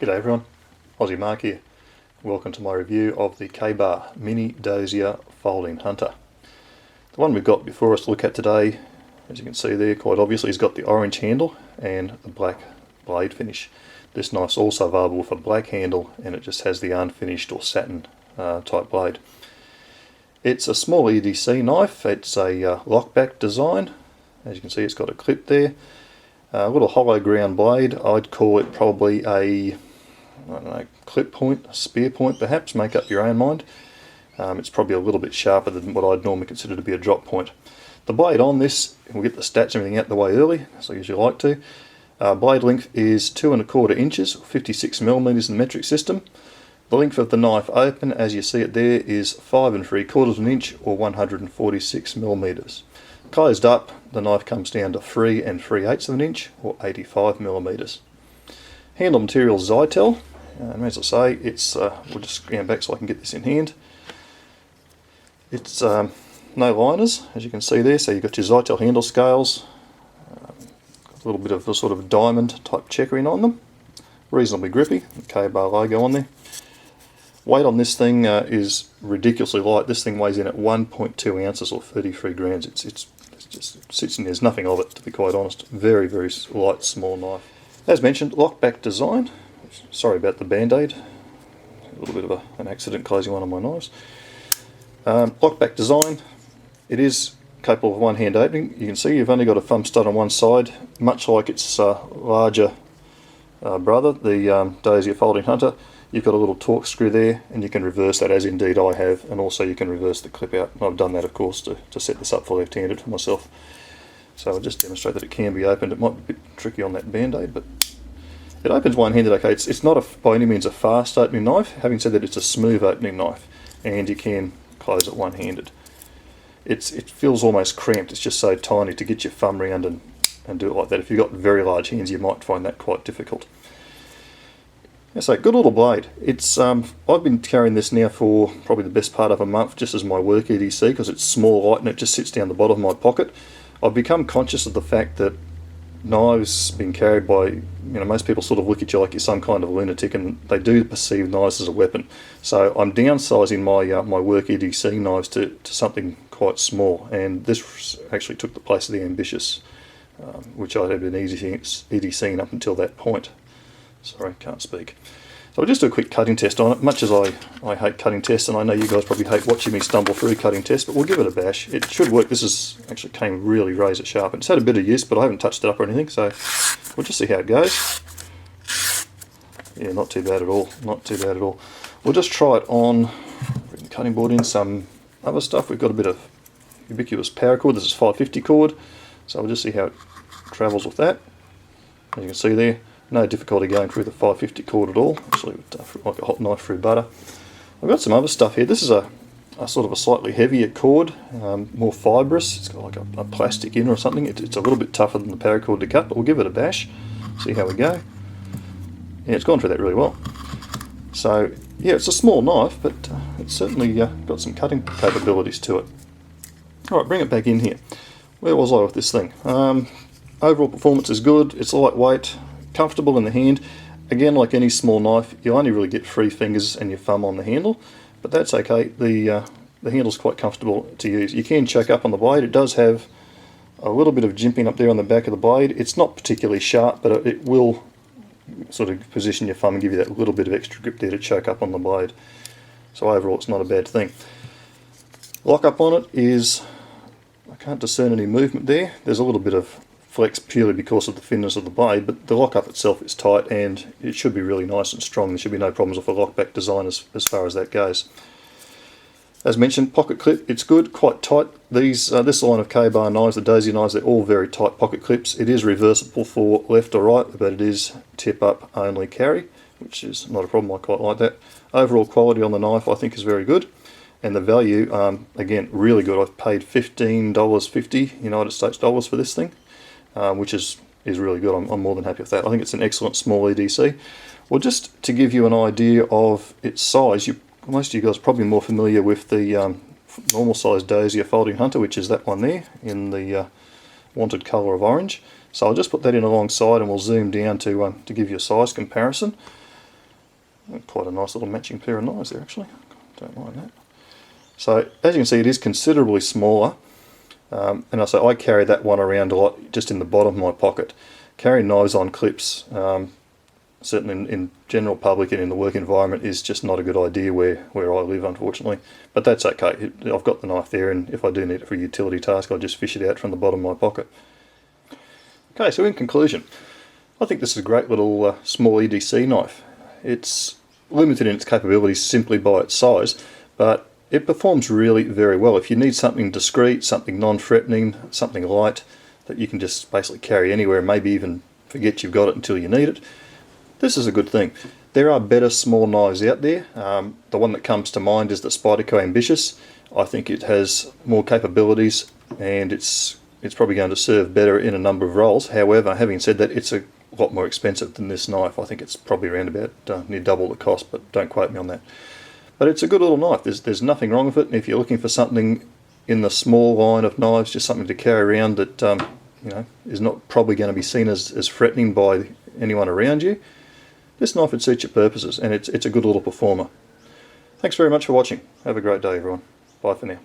G'day everyone, Aussie Mark here. Welcome to my review of the K-Bar Mini Dozier Folding Hunter. The one we've got before us to look at today, as you can see there, quite obviously has got the orange handle and the black blade finish. This knife's also available with a black handle and it just has the unfinished or satin type blade. It's a small EDC knife. It's a lockback design. As you can see, it's got a clip there. A little hollow ground blade. I'd call it probably a, I don't know, clip point, a spear point perhaps, make up your own mind. It's probably a little bit sharper than what I'd normally consider to be a drop point. The blade on this, we'll get the stats and everything out the way early, as I usually like to. Blade length is 2 1/4 inches, 56 millimeters in the metric system. The length of the knife open, as you see it there, is 5 3/4 inch or 146 millimeters. Closed up, the knife comes down to 3 3/8 inch or 85 millimeters. Handle material Zytel, and as I say, it's we'll just scan back so I can get this in hand. It's no liners, as you can see there, so you've got your Zytel handle scales, a little bit of a sort of diamond type checkering on them, reasonably grippy, the K-Bar logo on there. Weight on this thing is ridiculously light. This thing weighs in at 1.2 ounces or 33 grams. It just sits in there. There's nothing of it, to be quite honest. Very, very light, small knife. As mentioned, lockback design. Sorry about the band-aid. A little bit of an accident closing one of my knives. Lockback design. It is capable of one-hand opening. You can see you've only got a thumb stud on one side, much like its larger brother, the Dozier Folding Hunter. You've got a little torque screw there, and you can reverse that, as indeed I have, and also you can reverse the clip out. I've done that, of course, to set this up for left-handed for myself. So I'll just demonstrate that it can be opened. It might be a bit tricky on that band-aid, but it opens one-handed okay. It's not by any means a fast opening knife. Having said that, it's a smooth opening knife, and you can close it one-handed. It feels almost cramped. It's just so tiny to get your thumb around and do it like that. If you've got very large hands, you might find that quite difficult. So good little blade. It's I've been carrying this now for probably the best part of a month, just as my work EDC, because it's small, light, and it just sits down the bottom of my pocket. I've become conscious of the fact that knives being carried by, most people sort of look at you like you're some kind of lunatic, and they do perceive knives as a weapon. So I'm downsizing my work EDC knives to something quite small, and this actually took the place of the Ambitious, which I had been EDCing up until that point. Sorry, can't speak. So I'll just do a quick cutting test on it. Much as I hate cutting tests, and I know you guys probably hate watching me stumble through cutting tests, but we'll give it a bash. It should work. This actually came really razor sharp. It's had a bit of use, but I haven't touched it up or anything, so we'll just see how it goes. Yeah, not too bad at all. Not too bad at all. We'll just try it on cutting board in some other stuff. We've got a bit of ubiquitous paracord. This is 550 cord, so we'll just see how it travels with that. As you can see there, no difficulty going through the 550 cord at all, actually like a hot knife through butter. I've got some other stuff here. This is a sort of a slightly heavier cord, more fibrous. It's got like a plastic in or something. It's a little bit tougher than the paracord to cut, but we'll give it a bash, see how we go. Yeah, it's gone through that really well. So yeah, it's a small knife, but it's certainly got some cutting capabilities to it. Alright, bring it back in here. Where was I with this thing? Overall performance is good. It's lightweight, comfortable in the hand. Again, like any small knife, you only really get 3 fingers and your thumb on the handle, but that's okay. The handle's quite comfortable to use. You can choke up on the blade. It does have a little bit of jimping up there on the back of the blade. It's not particularly sharp, but it will sort of position your thumb and give you that little bit of extra grip there to choke up on the blade. So overall, it's not a bad thing. Lock up on it is, I can't discern any movement there. There's a little bit of flex purely because of the thinness of the blade, but the lockup itself is tight and it should be really nice and strong. There should be no problems with the lockback design as far as that goes. As mentioned, pocket clip, it's good, quite tight. This line of K-Bar knives, the Dozier knives, they're all very tight pocket clips. It is reversible for left or right, but it is tip up only carry, which is not a problem. I quite like that. Overall quality on the knife I think is very good. And the value, again, really good. I've paid $15.50 United States dollars for this thing. Which is really good. I'm more than happy with that. I think it's an excellent small EDC. Well, just to give you an idea of its size, most of you guys are probably more familiar with the normal size Dozier Folding Hunter, which is that one there in the wanted colour of orange. So I'll just put that in alongside and we'll zoom down to give you a size comparison. Quite a nice little matching pair of knives there actually, don't mind that. So as you can see, it is considerably smaller, and I carry that one around a lot just in the bottom of my pocket. Carrying knives on clips, certainly in general public and in the work environment, is just not a good idea where I live, unfortunately. But that's okay, I've got the knife there, and if I do need it for a utility task, I'll just fish it out from the bottom of my pocket. Okay, so in conclusion, I think this is a great little small EDC knife. It's limited in its capabilities simply by its size, but it performs really very well. If you need something discreet, something non-threatening, something light that you can just basically carry anywhere and maybe even forget you've got it until you need it, this is a good thing. There are better small knives out there. The one that comes to mind is the Spyderco Ambitious. I think it has more capabilities and it's probably going to serve better in a number of roles. However, having said that, it's a lot more expensive than this knife. I think it's probably around about near double the cost, but don't quote me on that. But it's a good little knife. There's nothing wrong with it. And if you're looking for something in the small line of knives, just something to carry around that you know, is not probably going to be seen as threatening by anyone around you, this knife would suit your purposes, and it's a good little performer. Thanks very much for watching. Have a great day, everyone. Bye for now.